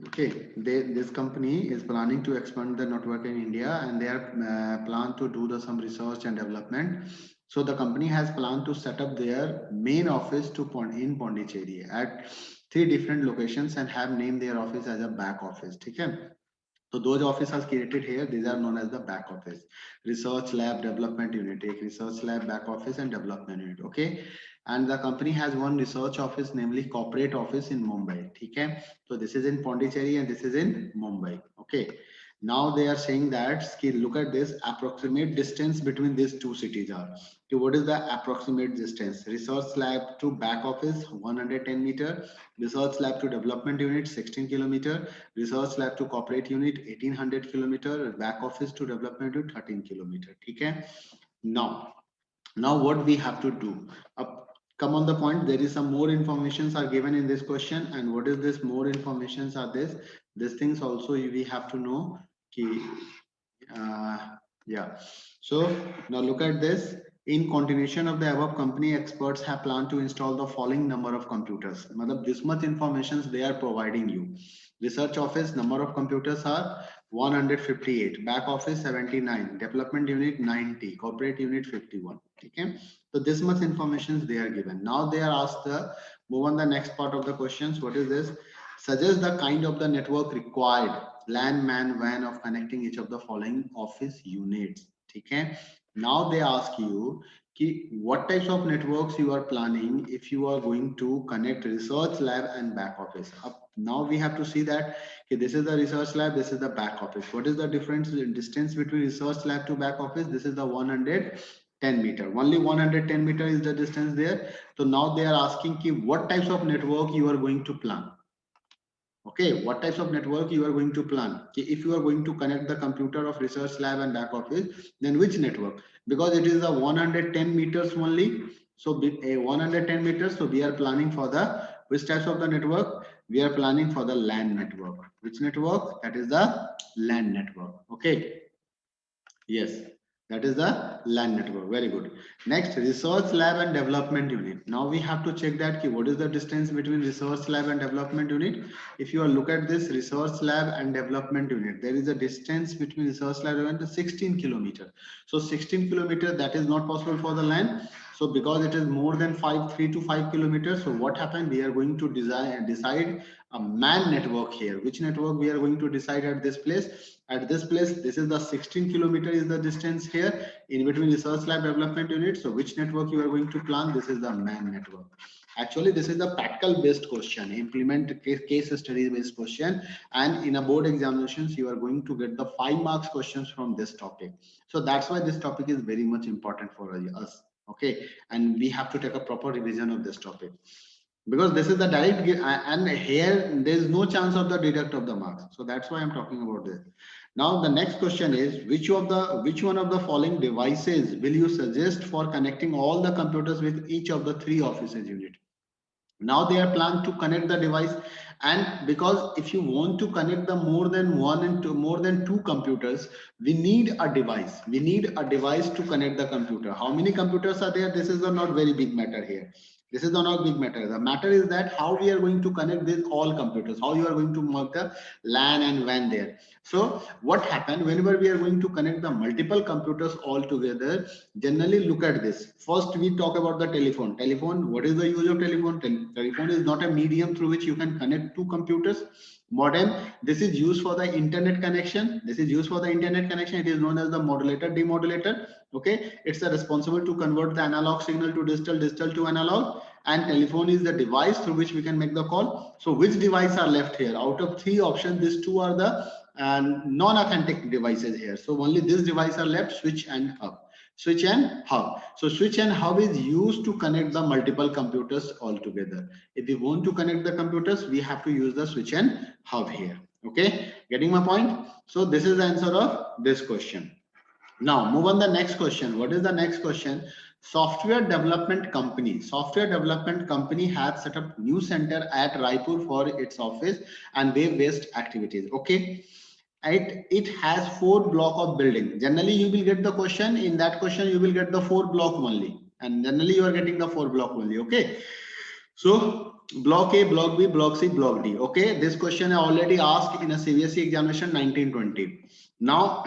Okay, this company is planning to expand the network in India, and they are plan to do some research and development. So the company has planned to set up their main office in Pondicherry at three different locations and have named their office as a back office. Okay. So those offices created here, these are known as the back office. Research lab development unit, take research lab back office and development unit. Okay. And the company has one research office, namely corporate office in Mumbai. Okay. So this is in Pondicherry and this is in Mumbai. Okay. Now they are saying that, look at this approximate distance between these two cities are. So what is the approximate distance? Research lab to back office 110 meter, research lab to development unit 16 kilometer, research lab to corporate unit 1800 kilometer, back office to development unit 13 kilometer. Okay. Now what we have to do? Come on the point. There is some more informations are given in this question, and what is this more informations are this? These things also we have to know. Ki, uh, yeah. So now look at this. In continuation of the above, company experts have planned to install the following number of computers. Matlab, this much information they are providing you. Research office number of computers are 158, back office 79, development unit 90, corporate unit 51. Okay. So this much information they are given. Now they are asked the move on the next part of the questions. What is this? Suggest the kind of the network required LAN, MAN, WAN of connecting each of the following office units. Okay. Now they ask you what types of networks you are planning if you are going to connect research lab and back office. Now we have to see that this is the research lab, this is the back office. What is the difference in distance between research lab to back office? This is the 110 meter. Only 110 meter is the distance there. So now they are asking what types of network you are going to plan. Okay, what types of network you are going to plan? If you are going to connect the computer of research lab and back office, then which network? Because it is a 110 meters only. So a 110 meters. So we are planning for the which types of the network? We are planning for the LAN network. Which network? That is the LAN network. Okay. Yes, that is the LAN network. Very good. Next, research lab and development unit. Now we have to check that what is the distance between research lab and development unit. If you look at this research lab and development unit, there is a distance between research lab and 16 kilometer. So 16 kilometer, that is not possible for the LAN. So because it is more than 3 to 5 kilometers, so what happened? We are going to decide a MAN network here. Which network we are going to decide at this place? At this place, this is the 16 kilometer is the distance here in between research lab development unit. So which network you are going to plan? This is the MAN network. Actually, this is the practical based question, implement case study based question, and in a board examinations you are going to get the 5 marks questions from this topic. So that's why this topic is very much important for us. Okay, and we have to take a proper revision of this topic, because this is the direct and here there is no chance of the deduct of the marks. So that's why I'm talking about this. Now the next question is which one of the following devices will you suggest for connecting all the computers with each of the three offices unit? Now they are planned to connect the device, and because if you want to connect the more than two computers, we need a device to connect the computer. How many computers are there? This is a not very big matter here. This is not big matter. The matter is that how we are going to connect with all computers, how you are going to mark the LAN and WAN there. So what happened whenever we are going to connect the multiple computers all together? Generally, look at this. First, we talk about the telephone. Telephone, what is the use of telephone? Telephone is not a medium through which you can connect two computers. Modem, this is used for the internet connection. This is used for the internet connection. It is known as the modulator, demodulator. Okay, it's responsible to convert the analog signal to digital, digital to analog. And telephone is the device through which we can make the call. So which device are left here? Out of three options, these two are the non-authentic devices here. So only this device are left, switch and hub. Switch and hub. So switch and hub is used to connect the multiple computers all together. If we want to connect the computers, we have to use the switch and hub here. Okay, getting my point? So this is the answer of this question. Now move on the next question. What is the next question? Software development company. Software development company has set up new center at Raipur for its office and web-based activities. Okay. It has 4 block of building. Generally, you will get the question. In that question, you will get the 4 block only. And generally, you are getting the 4 block only. Okay. So Block A, Block B, Block C, Block D. Okay, this question I already asked in a CBSE examination 1920. Now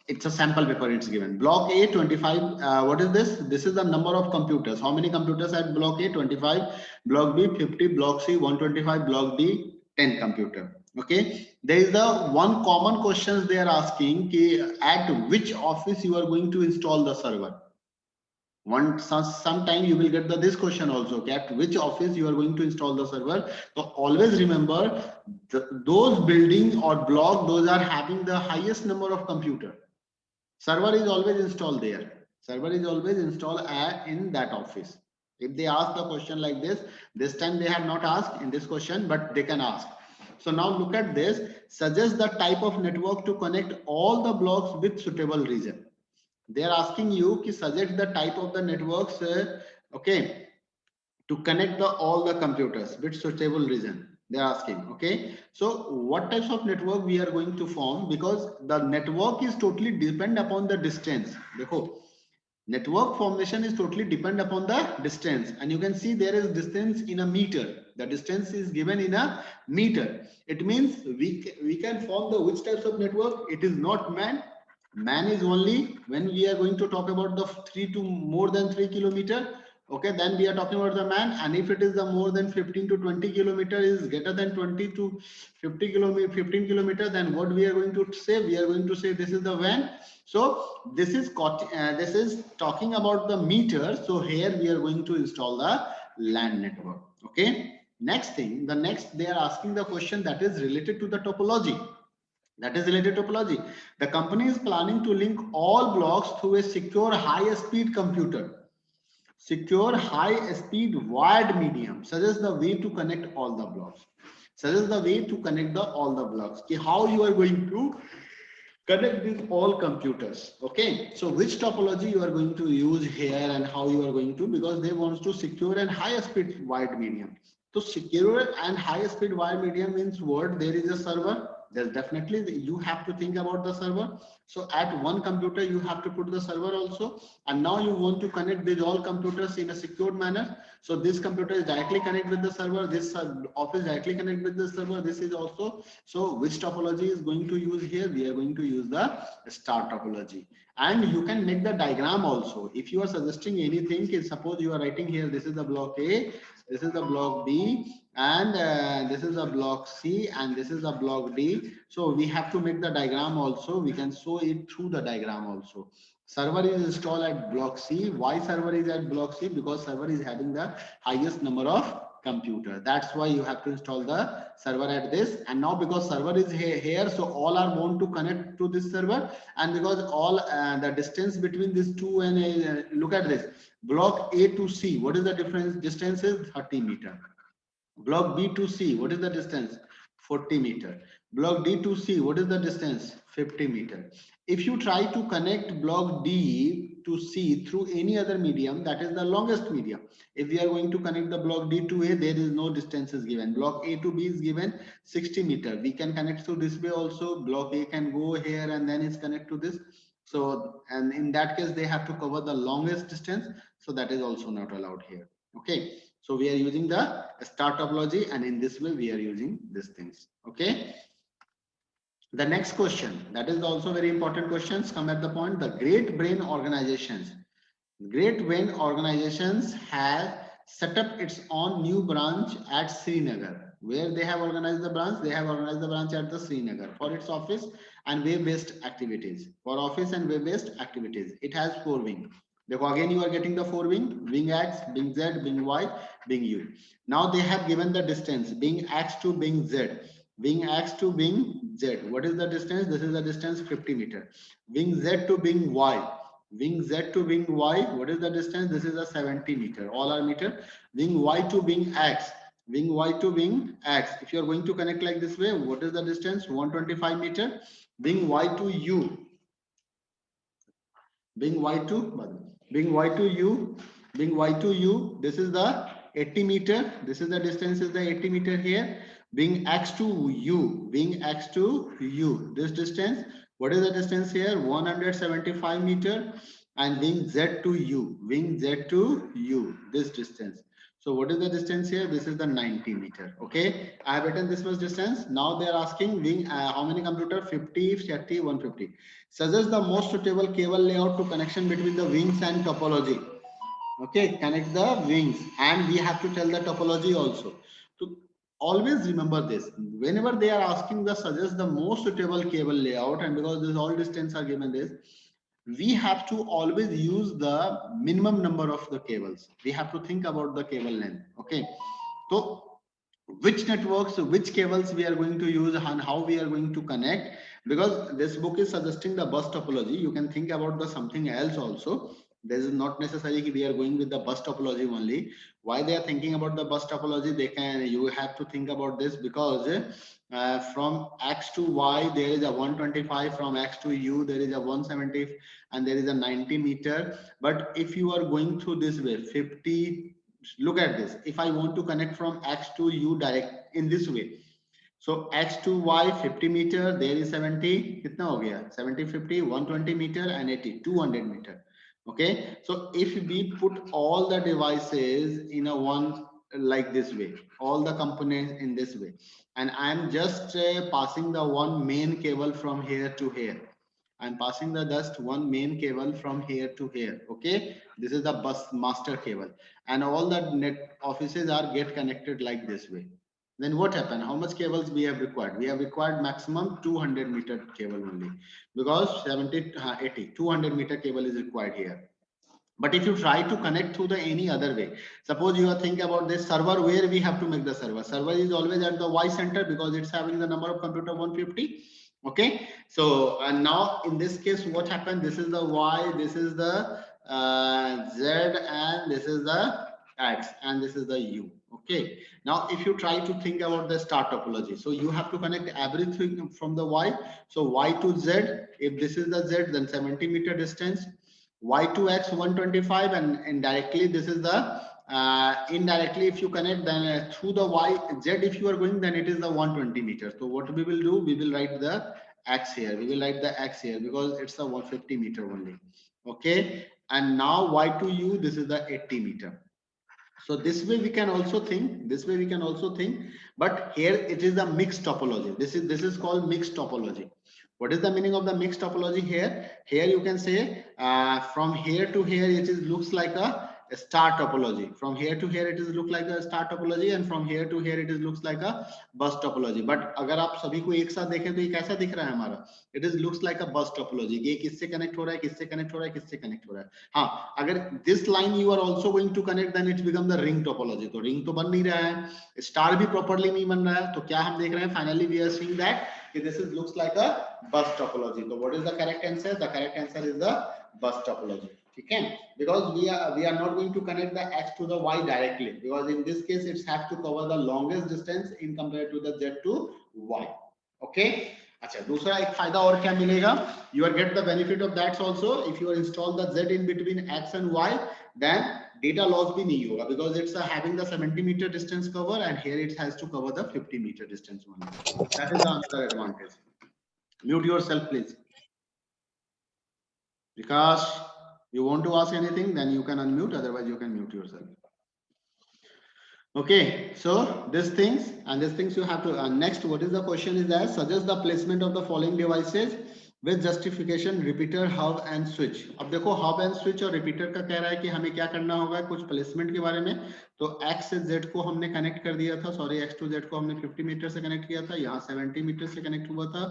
it's a sample paper, it's given. Block A 25. What is this? This is the number of computers. How many computers at Block A? 25. Block B 50. Block C 125. Block D 10 computer. Okay, there is the one common questions they are asking ki at which office you are going to install the server. Sometime you will get this question also, okay, at which office you are going to install the server. So always remember those building or block, those are having the highest number of computer. Server is always installed there. Server is always installed in that office. If they ask the question like this time they have not asked in this question, but they can ask. So now look at this. Suggest the type of network to connect all the blocks with suitable region. They are asking you to suggest the type of the networks, okay, to connect all the computers with suitable region. They are asking, okay. So what types of network we are going to form, because the network is totally depend upon the distance. Dekho, network formation is totally depend upon the distance, and you can see there is distance in a meter. The distance is given in a meter. It means we can form the which types of network. It is not man. Man is only when we are going to talk about the 3 to more than 3 kilometer. Okay, then we are talking about the man, and if it is the more than 15 to 20 kilometer, is greater than 20 to 50 kilometer, 15 kilometer, then what we are going to say? We are going to say this is the van. So this is talking about the meter. So here we are going to install the LAN network. Okay. Next thing, they are asking the question that is related to the topology. That is related to topology. The company is planning to link all blocks through a secure high-speed computer. Secure high-speed wired medium. Suggest the way to connect all the blocks. Suggest the way to connect all the blocks. How you are going to connect these all computers. Okay, so which topology you are going to use here and how you are going to, because they want to secure and high speed wired medium. So secure and high speed wired medium means what? There is a server. There's definitely you have to think about the server. So at one computer you have to put the server also, and now you want to connect these all computers in a secured manner. So this computer is directly connect with the server, this office directly connect with the server, this is also. So which topology is going to use here? We are going to use the star topology. And you can make the diagram also. If you are suggesting anything, suppose you are writing here, this is the block A, this is the block B, and this is a block C, and this is a block D. So we have to make the diagram also. We can show it through the diagram also. Server is installed at block C. Why server is at block C? Because server is having the highest number of computer. That's why you have to install the server at this. And now because server is here, so all are want to connect to this server. And because all the distance between these two, and look at this, block A to C, what is the difference? Distance is 30 meter. Block B to C, what is the distance? 40 meter. Block D to C, what is the distance? 50 meter. If you try to connect block D to C through any other medium, that is the longest medium. If we are going to connect the block D to A, there is no distance is given. Block A to B is given 60 meter. We can connect through this way also. Block A can go here and then is connect to this. So, and in that case, they have to cover the longest distance. So that is also not allowed here. Okay. So we are using the star topology, and in this way we are using these things. Okay. The next question, that is also very important questions, come at the point. The great brain organizations. Great brain organizations have set up its own new branch at Srinagar. Where they have organized the branch? They have organized the branch at the Srinagar for its office and web-based activities. For office and web-based activities, it has 4 wings. Therefore, again, you are getting the 4 wing, wing X, wing Z, wing Y, wing U. Now they have given the distance, wing X to wing Z, wing X to wing Z. What is the distance? This is the distance 50 meter. Wing Z to wing Y. Wing Z to wing Y, what is the distance? This is a 70 meter. All are meter. Wing Y to wing X. Wing Y to wing X. If you are going to connect like this way, what is the distance? 125 meter. Wing Y to U. Wing Y to U. Wing Y to U. This is the 80 meter. This is the distance is the 80 meter here. Wing X to U. Wing X to U. This distance. What is the distance here? 175 meter. And wing Z to U. Wing Z to U. This distance. So what is the distance here? This is the 90 meter. Okay, I have written this much distance. Now they are asking wing, how many computer? 50, 30, 150. Suggest the most suitable cable layout to connection between the wings and topology. Okay, connect the wings, and we have to tell the topology also. So always remember this. Whenever they are asking the suggest the most suitable cable layout, and because this all distance are given this, we have to always use the minimum number of the cables. We have to think about the cable length. Okay, so which networks, which cables we are going to use, and how we are going to connect, because this book is suggesting the bus topology. You can think about the something else also. This is not necessarily we are going with the bus topology only. Why they are thinking about the bus topology, they can, you have to think about this, because from X to Y there is a 125, from X to U there is a 170, and there is a 90 meter. But if you are going through this way 50, look at this, if I want to connect from X to U direct in this way, so X to Y 50 meter, there is 70, कितना हो गया 70, 50, 120 meter and 80, 200 meter. Okay, so if we put all the devices in a one, like this way, all the components in this way, and I am just passing the one main cable from here to here, I'm passing the just one main cable from here to here. Okay, this is the bus master cable, and all the net offices are get connected like this way. Then what happened? How much cables we have required? We have required maximum 200 meter cable only, because 70, 80, 200 meter cable is required here. But if you try to connect through the any other way, suppose you are thinking about this server, where we have to make the server. Server is always at the Y center, because it's having the number of computer 150. Okay, so and now in this case, what happened? This is the Y, this is the Z, and this is the X, and this is the U. Okay, now if you try to think about the star topology, so you have to connect everything from the Y. So Y to Z, if this is the Z, then 70 meter distance. Y to X 125, and indirectly this is the indirectly if you connect, then through the Y Z, if you are going, then it is the 120 meters. So what we will do, we will write the X here, we will write the X here, because it's a 150 meter only. Okay, and now Y to U, this is the 80 meter. So this way we can also think, this way we can also think, but here it is the mixed topology. This is called mixed topology. What is the meaning of the mixed topology here? Here you can say from here to here it is looks like a star topology. From here to here it is look like a star topology, and from here to here it is looks like a bus topology. But अगर आप सभी को एक साथ देखें तो ये कैसा दिख रहा है हमारा? It is looks like a bus topology. ये किससे connect हो रहा है, किससे connect हो रहा है, किससे connect हो रहा है? हाँ, अगर this line you are also going to connect, then it become the ring topology. तो ring तो बन नहीं रहा है, star भी properly नहीं बन रहा है, तो क्या हम देख रहे हैं? Finally we are seeing that this is looks like a bus topology. So what is the correct answer? The correct answer is the bus topology. Okay, because we are not going to connect the X to the Y directly, because in this case it has to cover the longest distance in compared to the Z to Y. Okay, अच्छा, दूसरा एक फायदा और क्या मिलेगा? You will get the benefit of that also. If you install the Z in between X and Y, then data loss भी नहीं होगा, because it's having the 70 meter distance cover, and here it has to cover the 50 meter distance only. That is the another advantage. Mute yourself, please. Because you want to ask anything, then you can unmute, otherwise you can mute yourself. Okay, so these things you have to next, what is the question is that suggest the placement of the following devices with justification, repeater, hub and switch. अब देखो hub and switch और repeater का कह रहा है कि हमें क्या करना होगा, कुछ प्लेसमेंट के बारे में. तो X से Z को हमने कनेक्ट कर दिया था, सॉरी X to Z को हमने 50 मीटर से कनेक्ट किया था, यहाँ 70 मीटर से कनेक्ट हुआ था,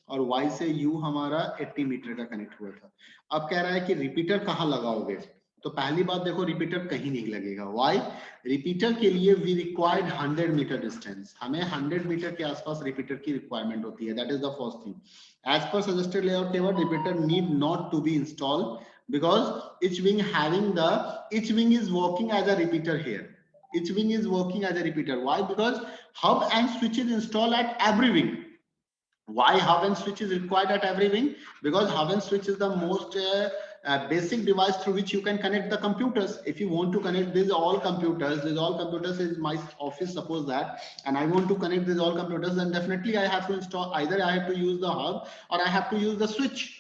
और Y से U हमारा 80 मीटर का कनेक्ट हुआ था. अब कह रहा है कि रिपीटर कहाँ लगाओगे? तो पहली बात देखो, रिपीटर कहीं नहीं लगेगा. वाई? रिपीटर के लिए वी रिक्वायर्ड 100 मीटर डिस्टेंस, हमें 100 मीटर के आसपास रिपीटर की रिक्वायरमेंट होती है. That is the first thing. As per suggested layout केवल repeater need not to be installed, because each wing is working as a repeater here. Each wing is working as a repeater. Why? Because hub and switch is installed at every wing. Why hub and switch is required at every wing? Because hub and switch is the most basic device through which you can connect the computers. If you want to connect these all computers is my office, suppose that, and I want to connect these all computers, then definitely I have to install, either I have to use the hub or I have to use the switch.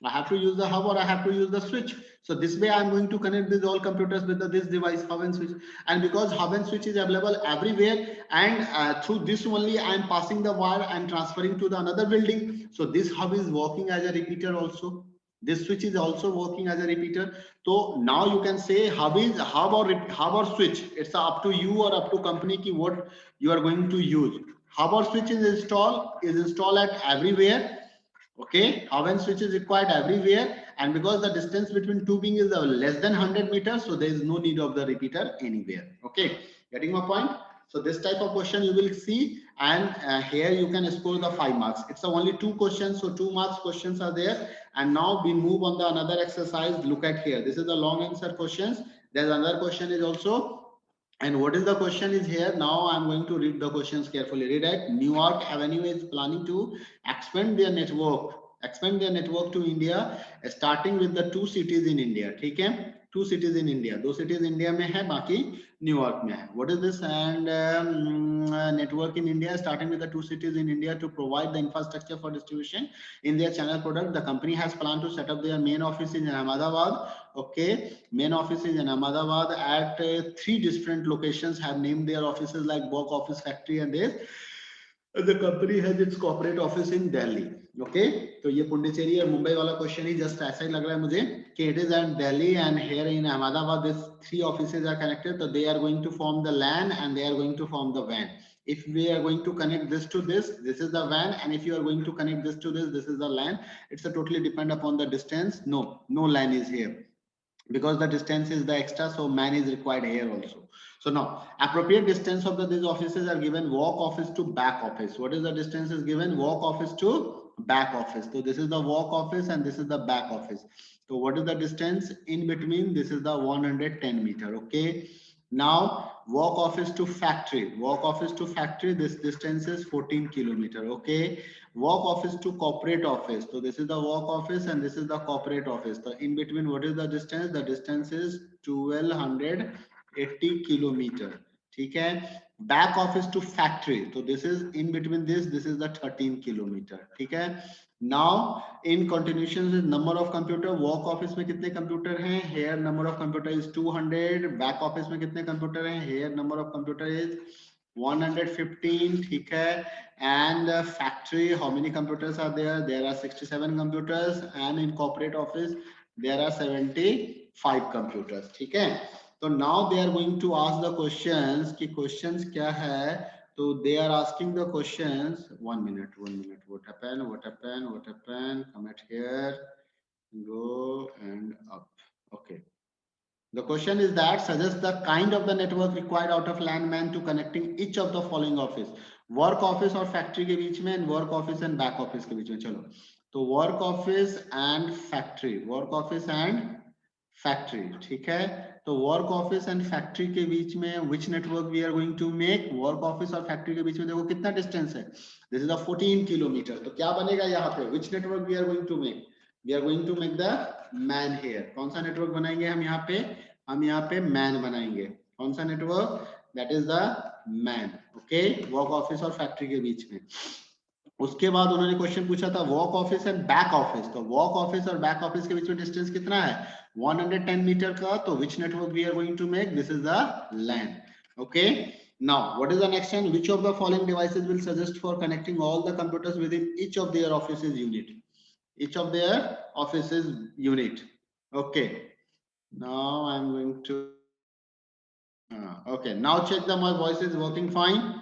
I have to use the hub or I have to use the switch. So this way I'm going to connect these all computers with this device, hub and switch. And because hub and switch is available everywhere, and through this only I'm passing the wire and transferring to the another building. So this hub is working as a repeater also. This switch is also working as a repeater. So now you can say hub is hub or switch. It's up to you or up to company ki what you are going to use. Hub or switch is installed at everywhere. Okay, hub and switch is required everywhere, and because the distance between two being is less than 100 meters, so there is no need of the repeater anywhere. Okay, getting my point? So this type of question you will see, and here you can score the 5 marks. It's only two questions, so 2 marks questions are there. And now we move on the another exercise. Look at here. This is the long answer questions. There's another question is also. And what is the question is here? Now I'm going to read the questions carefully. Read it. Newark Avenue is planning to expand their network to India, starting with the two cities in India. ठीक है? Two cities in India. दो cities India में है, बाकी New York में है. What is this? And network in India, starting with the two cities in India to provide the infrastructure for distribution in their channel product. The company has planned to set up their main office in Ahmedabad. Okay, main office is in Ahmedabad at 3 different locations. Have named their offices like work office, factory, and this. The company has its corporate office in Delhi. Okay, तो ये पुडुचेरी और मुंबई वाला question ही just ऐसा ही लग रहा है मुझे कि it is at Delhi and here in Ahmedabad these 3 offices are connected. So they are going to form the LAN and they are going to form the WAN. If we are going to connect this to this is the WAN, and if you are going to connect this to this is the LAN. It's a totally depend upon the distance. No LAN is here, because the distance is the extra, so man is required here also. So now appropriate distance of these offices are given. Walk office to back office. What is the distance is given? Walk office to back office. So this is the walk office and this is the back office. So what is the distance in between? This is the 110 meter. Okay, now walk office to factory. Walk office to factory, this distance is 14 kilometer. Okay, walk office to corporate office. So this is the walk office and this is the corporate office. So in between, what is the distance? The distance is 1280 kilometer. Okay, back office to factory. So this is in between this is the 13 kilometer. Okay, now in continuation with number of computer, walk office में कितने computer हैं? Here number of computer is 200. Back office में कितने computer हैं? Here number of computer is 115. ठीक है, and factory, how many computers are there? There are 67 computers, and in corporate office there are 75 computers. ठीक है, तो now they are going to ask the questions कि questions क्या है. So they are asking the questions. 1 minute. What happened? Come at here, go and up. Okay. The question is that suggest the kind of the network required out of LAN to connecting each of the following office. Work office और factory के बीच में, and work office and back office के बीच में. चलो, तो work office and factory, ठीक है. तो work office and factory के बीच में which network we are going to make? Work office और factory के बीच में देखो कितना distance है. This is a 14 kilometer. तो क्या बनेगा यहाँ पे? Which network we are going to make? We are going to make the man here. कौन सा नेटवर्क बनाएंगे हम यहाँ पे? हम यहाँ पे man बनाएंगे. कौन सा network? That is the man. Okay, work office और फैक्ट्री के बीच में. उसके बाद उन्होंने क्वेश्चन पूछा था work office and back office. तो वर्क ऑफिस और बैक ऑफिस के बीच में डिस्टेंस कितना है? 110 मीटर का. तो which network we are going to make? This is the LAN. Okay, now what is the next one? Which of the following devices will suggest for connecting all the computers within each of their offices unit? Each of their offices unit. Okay, now I'm going to okay, now check that my voice is working fine.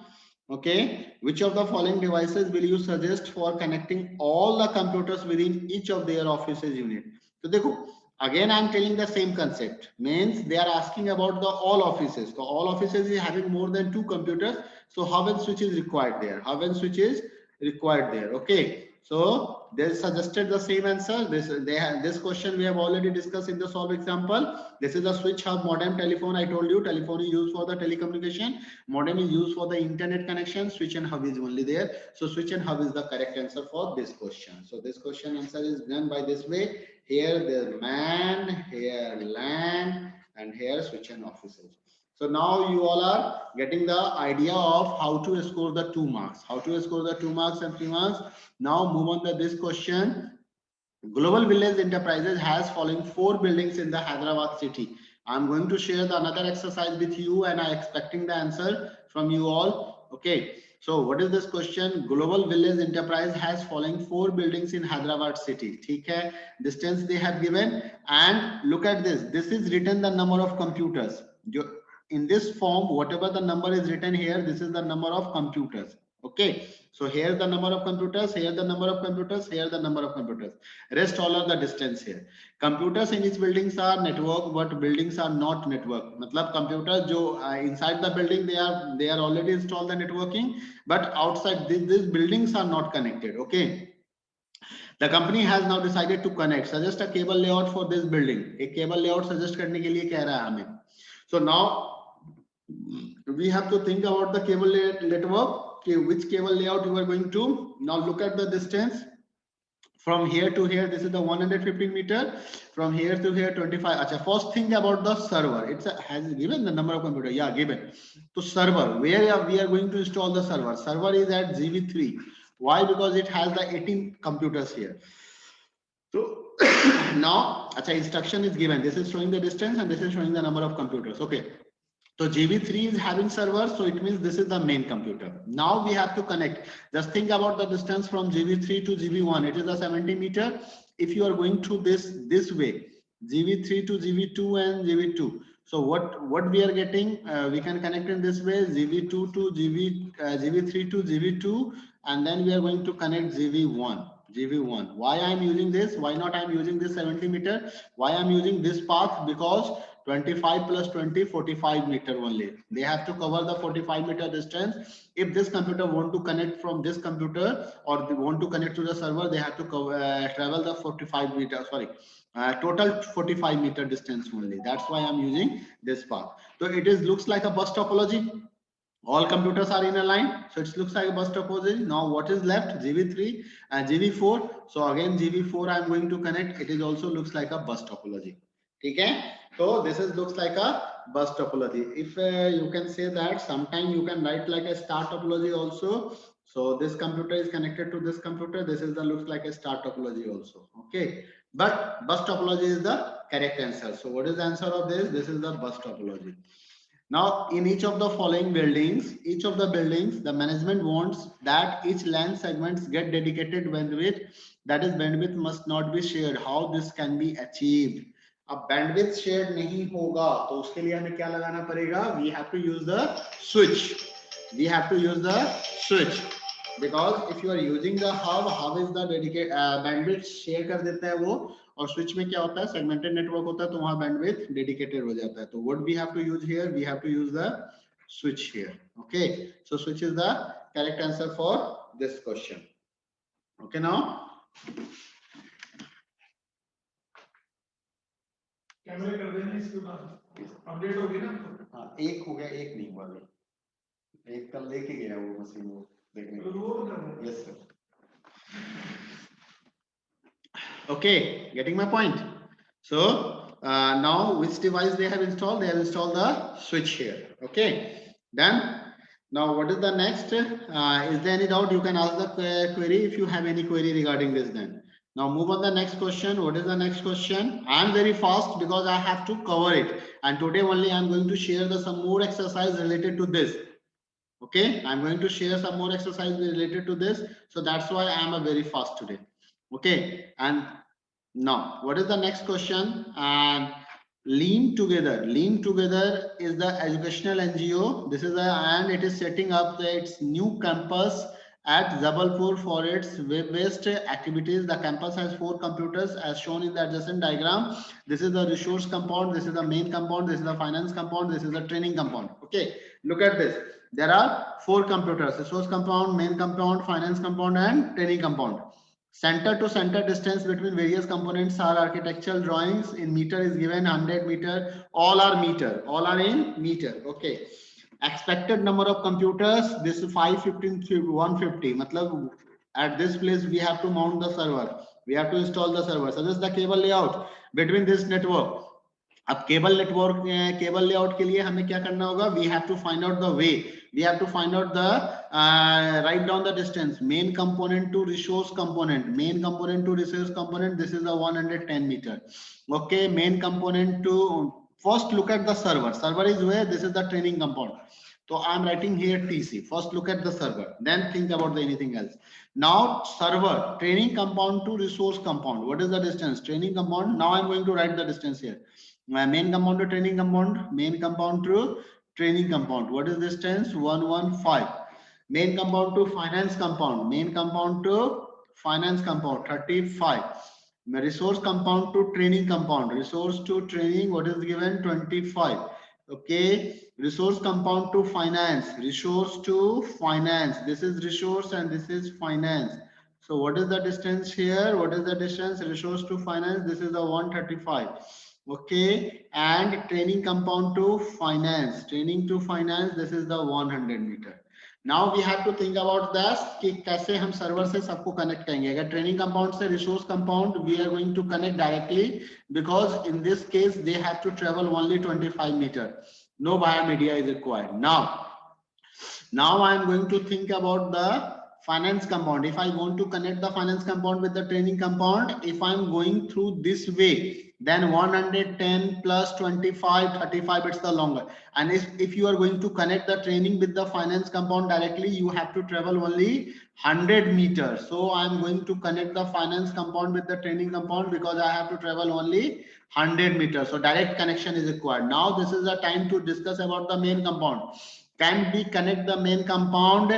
Okay, which of the following devices will you suggest for connecting all the computers within each of their offices unit? So देखो, again I'm telling the same concept, means they are asking about the all offices. So all offices is having more than 2 computers, so hub and switch is required there. Okay, so they suggested the same answer. This question we have already discussed in the solve example. This is a switch hub modem telephone. I told you telephone is used for the telecommunication, modem is used for the internet connection, switch and hub is only there. So switch and hub is the correct answer for this question. So this question answer is done by this way. Here the man, here LAN, and here switch and offices. So now you all are getting the idea of how to score the 2 marks, and 3 marks. Now move on to this question. Global Village Enterprises has following 4 buildings in the Hyderabad city. I'm going to share the another exercise with you, and I'm expecting the answer from you all. Okay. So what is this question? Global Village Enterprise has following 4 buildings in Hyderabad city. ठीक है. Distance they have given, and look at this. This is written the number of computers. In this form, whatever the number is written here, this is the number of computers. Okay. So here the number of computers, here the number of computers, here the number of computers. Rest all are the distance here. Computers in each buildings are network, but buildings are not network. मतलब computers जो inside the building they are already installed the networking, but outside these buildings are not connected. Okay. The company has now decided to connect. Suggest a cable layout for this building. एक cable layout suggest करने के लिए कह रहा है हमें. So now we have to think about the cable network. Okay, which cable layout you are going to. Now look at the distance. From here to here, this is the 115 meter. From here to here, 25. Achha, first thing about the server. Has given the number of computer. Yeah, given. So server, where we are going to install the server. Server is at GV3. Why? Because it has the 18 computers here. So now, achha, instruction is given. This is showing the distance and this is showing the number of computers. Okay. So GV3 is having server, so it means this is the main computer. Now we have to connect. Just think about the distance from GV3 to GV1. It is a 70 meter. If you are going to this way, GV3 to GV2 and GV2. So what we are getting, we can connect in this way, GV2 to GV3 to GV2, and then we are going to connect GV1. GV1. Why I am using this? Why not I am using this 70 meter? Why I am using this path? Because 25 plus 20, 45 meter only. They have to cover the 45 meter distance. If this computer want to connect from this computer or they want to connect to the server, they have to travel the 45 meter, total 45 meter distance only. That's why I'm using this path. So it is looks like a bus topology. All computers are in a line, so it looks like a bus topology. Now what is left? GV3 and GV4. So again GV4 I'm going to connect. It is also looks like a bus topology. Okay, so this is looks like a bus topology. If you can say that, sometime you can write like a star topology also. So this computer is connected to this computer. This is the looks like a star topology also. Okay, but bus topology is the correct answer. So what is the answer of this? This is the bus topology. Now, in each of the following buildings, the management wants that each LAN segments get dedicated bandwidth. That is, bandwidth must not be shared. How this can be achieved? अब bandwidth shared नहीं होगा, तो उसके लिए हमें क्या लगाना पड़ेगा? We have to use the switch. We have to use the switch. Because if you are using the hub is the dedicated bandwidth share कर देता है वो, और स्विच में क्या होता है, सेगमेंटेड नेटवर्क होता है, तो वहां बैंडविड्थ डेडिकेटेड हो जाता है. तो what we have to use here, we have to use the switch here. Okay, so switch is the correct answer for this question. Okay, now कैमरे कर देना, इसके बाद अपडेट होगी ना. हाँ, एक हो गया, एक नहीं हुआ अभी. एक कल लेके गया वो मशीन, वो देखने के. Yes sir. Okay, getting my point. So now which device they have installed? They have installed the switch here. Okay, then now what is the next? Is there any doubt? You can ask the query if you have any query regarding this. Then now move on the next question. What is the next question? I am very fast because I have to cover it, and today only I am going to share some more exercise related to this. Okay, I'm going to share some more exercise related to this, so that's why I am a very fast today. Okay, and now what is the next question? And Lean Together. Lean Together is the educational NGO. This is and it is setting up its new campus at Jabalpur for its web-based activities. The campus has 4 computers as shown in the adjacent diagram. This is the resource compound, this is the main compound, this is the finance compound, this is the training compound. Okay, look at this. There are 4 computers: resource compound, main compound, finance compound, and training compound. Center to center distance between various components are architectural drawings. In meter is given 100 meter. All are meter. All are in meter. Okay. Expected number of computers. This is 515, 150. Matlab, at this place we have to mount the server. We have to install the server. So this is the cable layout between this network. अब cable network cable layout के लिए हमें क्या करना होगा? We have to find out the way We have to find out the write down the distance. Main component to resource component. Main component to resource component. This is the 110 meter. Okay, main component to first look at the server. Server is where this is the training compound. So I'm writing here TC. First look at the server, then think about the anything else. Now server, training compound to resource compound. What is the distance? Training compound. Now I'm going to write the distance here. My main compound to training compound. Main compound to training compound. What is distance? 115. Main compound to finance compound. Main compound to finance compound. 35. Resource compound to training compound. Resource to training. What is given? 25. Okay, resource compound to finance, resource to finance. This is resource and this is finance. So what is the distance here? What is the distance? Resource to finance. This is the 135. Okay, and training compound to finance. Training to finance. This is the 100 meter. Now we have to think about this कि कैसे हम server से सबको connect करेंगे. अगर training compound से resource compound we are going to connect directly because in this case they have to travel only 25 meter. No wire media is required. Now I am going to think about the finance compound. If I want to connect the finance compound with the training compound, if I am going through this way, then 110 plus 25, 35, it's the longer. And if you are going to connect the training with the finance compound directly, you have to travel only 100 meters. So I am going to connect the finance compound with the training compound because I have to travel only 100 meters. So direct connection is required. Now this is the time to discuss about the main compound. Can we connect the main compound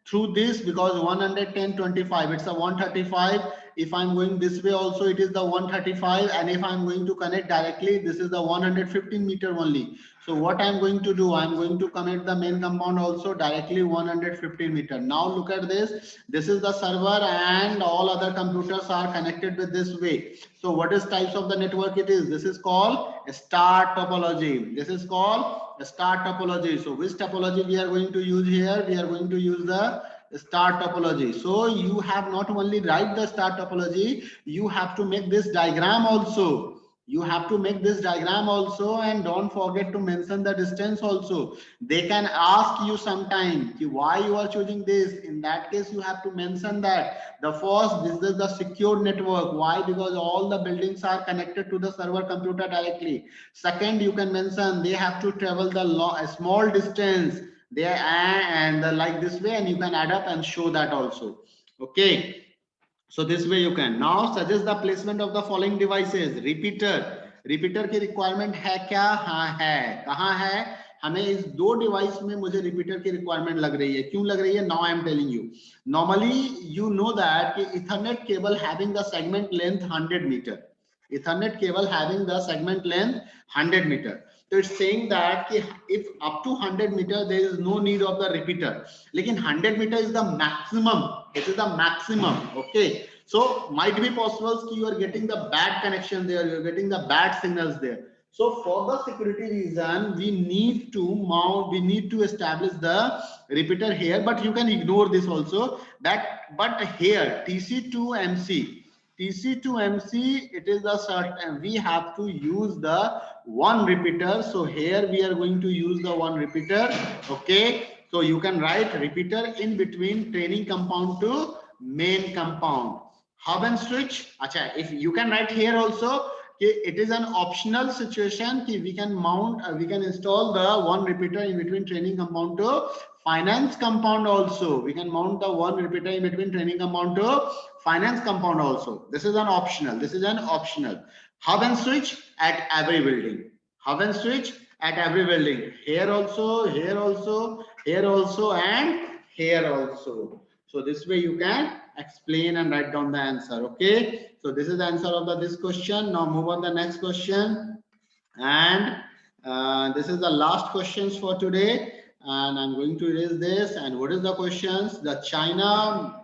through this? Because 110, 25, it's a 135. If I'm going this way also, it is the 135. And if I'm going to connect directly, this is the 115 meter only. So what I'm going to do, I'm going to connect the main compound also directly 115 meter. Now look at this. This is the server and all other computers are connected with this way. So what is types of the network it is? This is called a star topology. This is called a star topology. So which topology we are going to use here? We are going to use the star topology. So you have not only write the star topology, you have to make this diagram also. You have to make this diagram also, and don't forget to mention the distance also. They can ask you sometime why you are choosing this. In that case, you have to mention that the first, this is the secure network. Why? Because all the buildings are connected to the server computer directly. Second, you can mention they have to travel a small distance there and like this way, and you can add up and show that also. Okay. So this way you can now suggest the placement of the following devices. Repeater की requirement है क्या? हाँ है. कहाँ है? हमें इस दो डिवाइस में मुझे रिपीटर की रिक्वायरमेंट लग रही है. क्यों लग रही है? Now I am telling you. Normally you know that कि Ethernet cable having the segment length 100 metre. Ethernet cable having the segment length 100 meter. So it's saying that if up to 100 meter there is no need of the repeater. Lekin 100 meter is the maximum. It is the maximum. Okay. So might be possible you are getting the bad connection there. You are getting the bad signals there. So for the security reason, we need to mount. We need to establish the repeater here. But you can ignore this also. But here TC to MC. TC to MC, it is a certain, we have to use the one repeater. So here we are going to use the one repeater. Okay. So you can write repeater in between training compound to main compound. Hub and switch. Acha, if you can write here also, it is an optional situation. We can mount, we can install the one repeater in between training compound to finance compound also. We can mount the one repeater in between training compound to finance compound also. This is an optional. This is an optional. Hub and switch at every building. Hub and switch at every building. Here also, here also, here also, and here also. So this way you can explain and write down the answer. Okay. So this is the answer of this question. Now move on the next question. And this is the last questions for today. And I'm going to erase this. And what is the questions? The China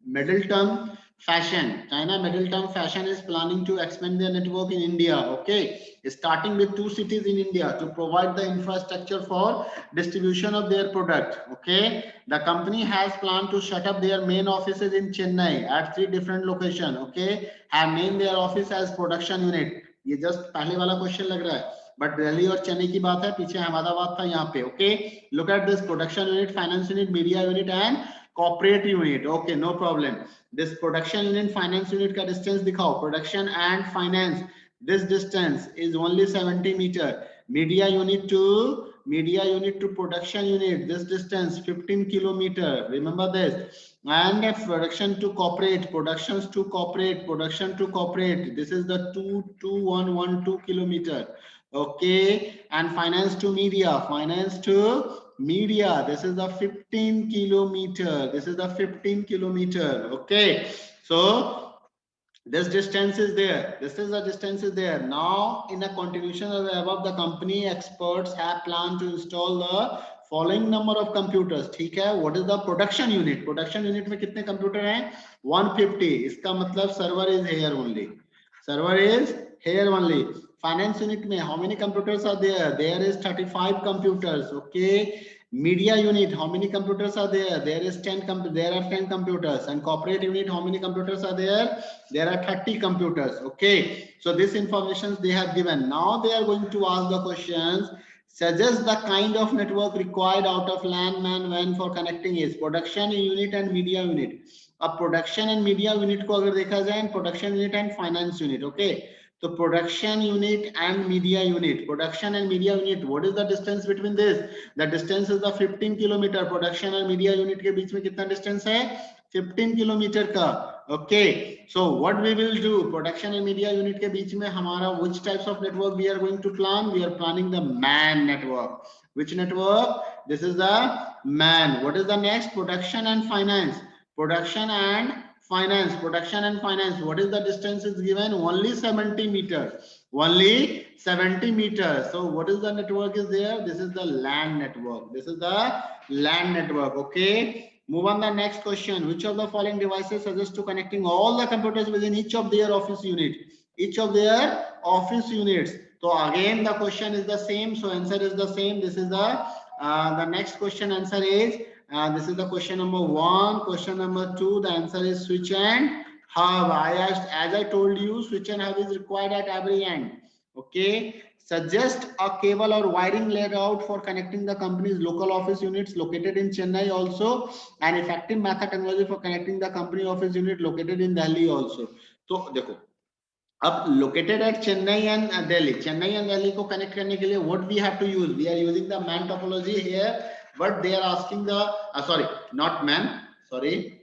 Middleton Fashion. China Middleton Fashion is planning to expand their network in India. Okay. Starting with 2 cities in India to provide the infrastructure for distribution of their product. Okay. The company has planned to shut up their main offices in Chennai at 3 different locations. Okay. Have named their office as production unit. ये just पहले वाला question लग रहा है. But Delhi और चेन्नई की बात है, पीछे अहमदाबाद था यहाँ पे। Okay, look at this, production unit, finance unit, media unit and corporate unit. Okay, no problem. This production unit, finance unit का डिस्टेंस दिखाओ, production and finance, this distance is only 70 meter. Media unit to production unit, this distance 15 kilometer, remember this. And production to corporate, production to corporate, this is the 22112 kilometer. Okay, and finance to media, this is the 15 kilometer, this is the 15 kilometer. Okay, so this distance is there, this is the distance is there. Now in a continuation of the above, the company experts have planned to install the following number of computers. ठीक है, what is the production unit? Production unit में कितने computer हैं? 150. इसका मतलब server is here only, server is here only. Finance unit में how many computers are there? There is 35 computers. Okay, media unit, how many computers are there? There is 10 there are 10 computers. And corporate unit, how many computers are there? There are 30 computers. Okay, so this information they have given. Now they are going to ask the questions. Suggest the kind of network required out of LAN, MAN, WAN for connecting is production unit and media unit. अब production and media unit को अगर देखा जाए, production unit and finance unit. Okay, so production unit and media unit, production and media unit, what is the distance between this? The distance is the 15 kilometer. Production and media unit के बीच में कितना distance है? 15 kilometer का. Okay, so what we will do, production and media unit के बीच में हमारा which types of network we are going to plan? We are planning the MAN network. Which network? This is the MAN. What is the next? Production and finance. Production and finance, production and finance, what is the distance is given? Only 70 meters, only 70 meters. So what is the network is there? This is the LAN network, this is the LAN network. Okay, move on the next question. Which of the following devices suggest to connecting all the computers within each of their office unit, each of their office units? So again the question is the same, so answer is the same. This is the next question, answer is this is the question number 1. Question number 2, the answer is switch and hub. I asked, as I told you, switch and hub is required at every end. Okay, suggest a cable or wiring layout for connecting the company's local office units located in Chennai also, and effective method technology for connecting the company office unit located in Delhi also. तो देखो, अब located at Chennai and Delhi, Chennai and Delhi को connect करने के लिए what we have to use? We are using the MAN topology here, but they are asking the sorry, not MAN, sorry,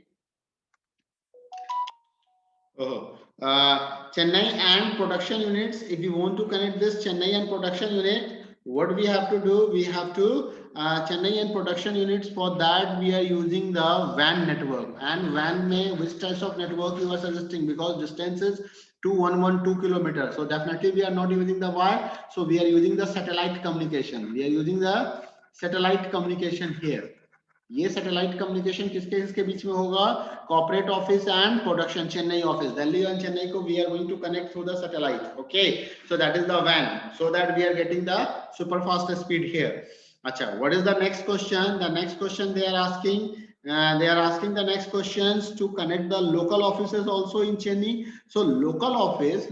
Chennai and production units. If you want to connect this Chennai and production unit, what we have to do? We have to Chennai and production units. For that we are using the WAN network. And WAN में which types of network you are suggesting? Because distance is 2112 kilometers, so definitely we are not using the wire, so we are using the satellite communication. We are using the satellite communication here. ये satellite communication किसके किसके बीच में होगा? Corporate office and production Chennai office, Delhi and Chennai को we are going to connect through the satellite. Okay, so that is the WAN, so that we are getting the super fast speed here. अच्छा, what is the next question? The next question they are asking the next questions to connect the local offices also in Chennai. So local office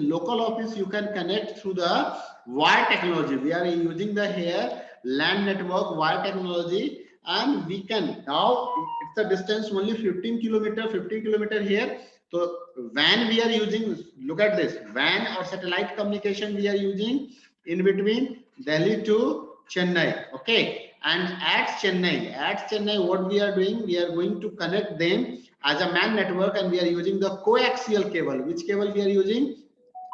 you can connect through the wire technology. We are using the here LAN network wire technology, and we can now it's the distance only 15 kilometer here. So WAN we are using, look at this, WAN or satellite communication we are using in between Delhi to Chennai. Okay, and at Chennai what we are doing? We are going to connect them as a MAN network, and we are using the coaxial cable. Which cable we are using?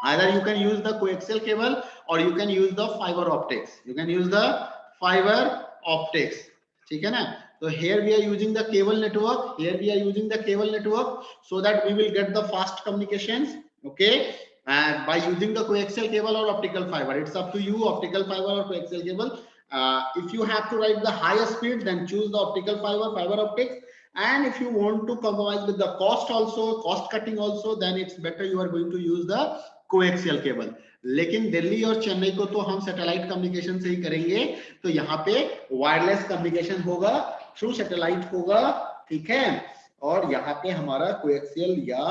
Either you can use the coaxial cable or you can use the fiber optics. You can use the fiber optics. ठीक है ना? So here we are using the cable network, so that we will get the fast communications. Okay, and by using the coaxial cable or optical fiber, it's up to you, optical fiber or coaxial cable. If you have to write the higher speed, then choose the optical fiber optics. And if you want to compromise with the cost cutting also, then it's better you are going to use the coaxial cable. लेकिन दिल्ली और चेन्नई को तो हम satellite communication से ही करेंगे, तो यहाँ पे वायरलेस कम्युनिकेशन होगा, थ्रू सैटेलाइट होगा. ठीक है, और यहाँ पे हमारा कोएक्सियल या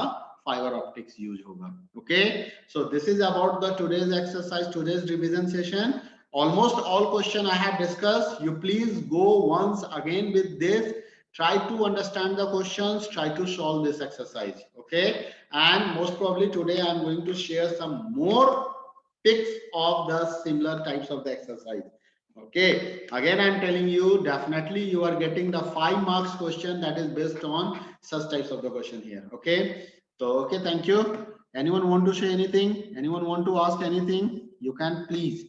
fiber optics use होगा. Okay, so this is about the today's exercise, today's revision session. Almost all question I have discussed. You please go once again with this. Try to understand the questions. Try to solve this exercise. Okay, and most probably today I am going to share some more pics of the similar types of the exercise. Okay, again I am telling you, definitely you are getting the 5 marks question that is based on such types of the question here. Okay, so okay, thank you. Anyone want to say anything? Anyone want to ask anything? You can please.